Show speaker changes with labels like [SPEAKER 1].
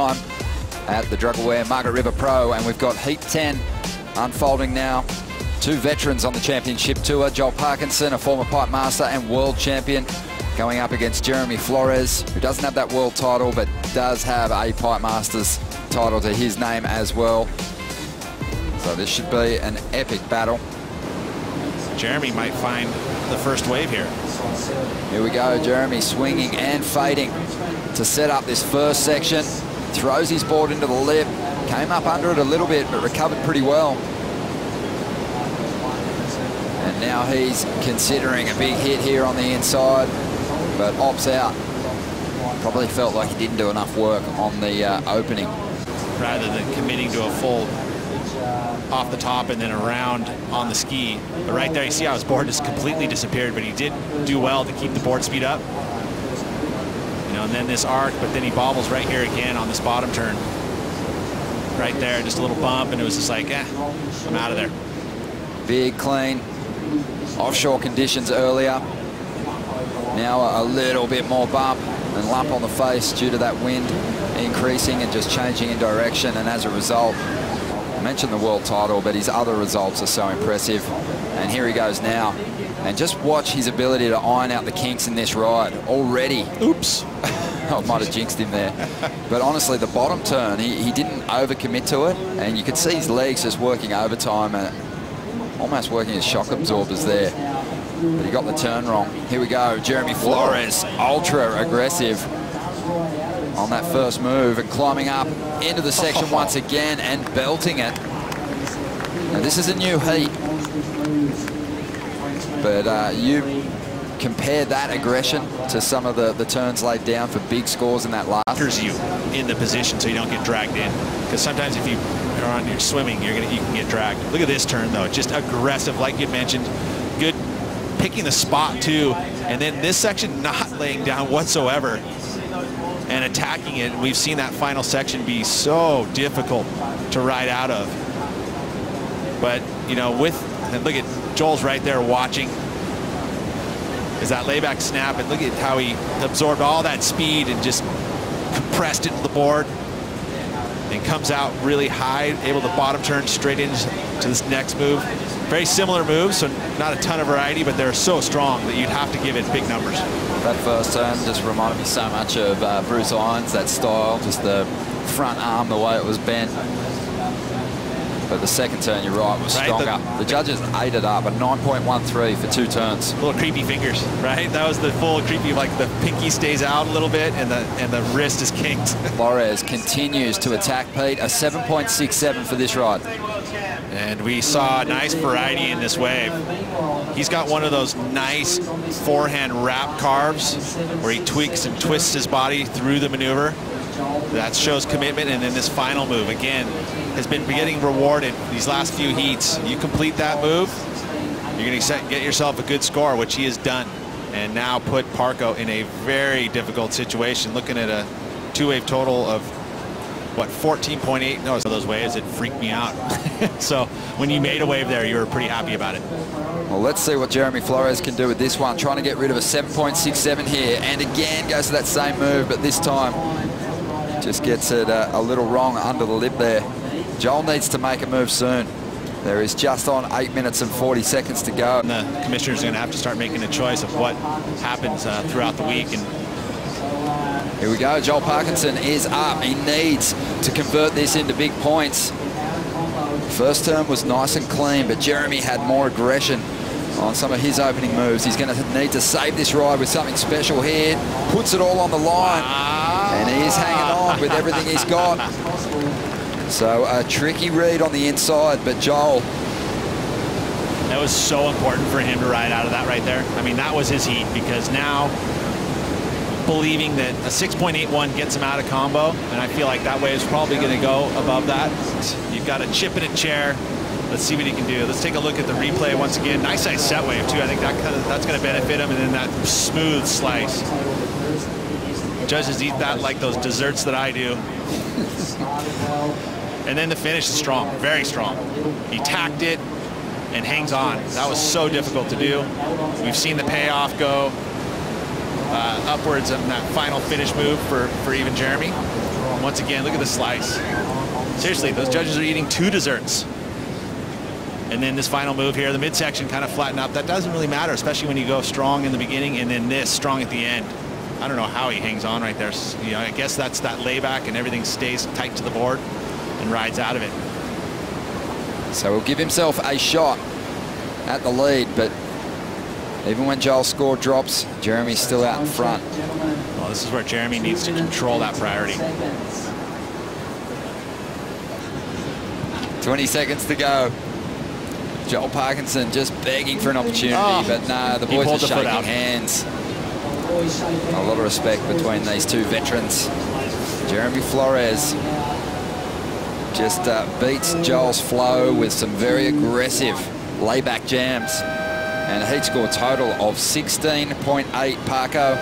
[SPEAKER 1] time at the drug-aware Margaret River Pro, and we've got Heat 10 unfolding now. Two veterans on the championship tour, Joel Parkinson, a former pipe master and world champion, going up against Jeremy Flores, who doesn't have that world title but does have a pipe master's title to his name as well. So this should be an epic battle.
[SPEAKER 2] Jeremy might find the first wave here.
[SPEAKER 1] Here we go, Jeremy swinging and fading to set up this first section. Throws his board into the lip, came up under it a little bit, but recovered pretty well. And now he's considering a big hit here on the inside, but opts out. Probably felt like he didn't do enough work on the opening.
[SPEAKER 2] Rather than committing to a full off the top and then around on the ski. But right there, you see how his board just completely disappeared, but he did do well to keep the board speed up. You know, and then this arc, but then he bobbles right here again on this bottom turn. Right there, just a little bump, and it was just like, I'm out of there.
[SPEAKER 1] Big clean. Offshore conditions earlier. Now a little bit more bump and lump on the face due to that wind increasing and just changing in direction, and as a result, I mentioned the world title, but his other results are so impressive. And here he goes now. And just watch his ability to iron out the kinks in this ride already.
[SPEAKER 2] Oops.
[SPEAKER 1] I might have jinxed him there. But honestly, the bottom turn, he didn't overcommit to it. And you could see his legs just working overtime and almost working as shock absorbers there. But he got the turn wrong. Here we go, Jeremy Flores, ultra aggressive on that first move and climbing up into the section once again and belting it. Now this is a new heat, but you compare that aggression to some of the turns laid down for big scores in that last.
[SPEAKER 2] Anchors you in the position so you don't get dragged in, because sometimes if you are on your swimming, you can get dragged. Look at this turn though, just aggressive, like you mentioned, good picking the spot too, and then this section not laying down whatsoever and attacking it. We've seen that final section be so difficult to ride out of. But, you know, and look at Joel's right there watching. Is that layback snap, and look at how he absorbed all that speed and just compressed it to the board and comes out really high, able to bottom turn straight into this next move. Very similar moves, so not a ton of variety, but they're so strong that you'd have to give it big numbers.
[SPEAKER 1] That first turn just reminded me so much of Bruce Irons, that style, just the front arm, the way it was bent. But the second turn, you're right, was stronger. The judges ate it up, a 9.13 for 2 turns.
[SPEAKER 2] Little creepy fingers, right? That was the full creepy, like the pinky stays out a little bit and the wrist is kinked.
[SPEAKER 1] Flores continues to attack Pete, a 7.67 for this ride.
[SPEAKER 2] And we saw a nice variety in this wave. He's got one of those nice forehand wrap carves where he tweaks and twists his body through the maneuver. That shows commitment, and then this final move, again, has been getting rewarded these last few heats. You complete that move, you're going to get yourself a good score, which he has done, and now put Parco in a very difficult situation, looking at a 2-wave total of, what, 14.8? No, those waves, it freaked me out. So when you made a wave there, you were pretty happy about it.
[SPEAKER 1] Well, let's see what Jeremy Flores can do with this one, trying to get rid of a 7.67 here, and again goes to that same move, but this time just gets it a little wrong under the lip there. Joel needs to make a move soon. There is just on 8 minutes and 40 seconds to go.
[SPEAKER 2] And the commissioners are going to have to start making a choice of what happens throughout the week. And
[SPEAKER 1] here we go, Joel Parkinson is up. He needs to convert this into big points. First turn was nice and clean, but Jeremy had more aggression on some of his opening moves. He's going to need to save this ride with something special here. Puts it all on the line, and he's hanging on with everything he's got. So a tricky read on the inside, but Joel.
[SPEAKER 2] That was so important for him to ride out of that right there. I mean, that was his heat, because now believing that a 6.81 gets him out of combo, and I feel like that wave is probably going to go above that. You've got a chip in a chair. Let's see what he can do. Let's take a look at the replay once again. Nice size set wave too. I think that's going to benefit him, and then that smooth slice. Judges eat that like those desserts that I do. And then the finish is strong, very strong. He tacked it and hangs on. That was so difficult to do. We've seen the payoff go upwards on that final finish move for even Jeremy. And once again, look at the slice. Seriously, those judges are eating 2 desserts. And then this final move here, the midsection kind of flattened up. That doesn't really matter, especially when you go strong in the beginning and then this strong at the end. I don't know how he hangs on right there. You know, I guess that's that layback and everything stays tight to the board and rides out of it.
[SPEAKER 1] So he'll give himself a shot at the lead, but even when Joel's score drops, Jeremy's still out in front.
[SPEAKER 2] Well, this is where Jeremy needs to control that priority.
[SPEAKER 1] 20 seconds to go. Joel Parkinson just begging for an opportunity, but no, the boys are shaking hands. A lot of respect between these 2 veterans. Jeremy Flores just beats Joel's flow with some very aggressive layback jams. And a heat score total of 16.8, Parko.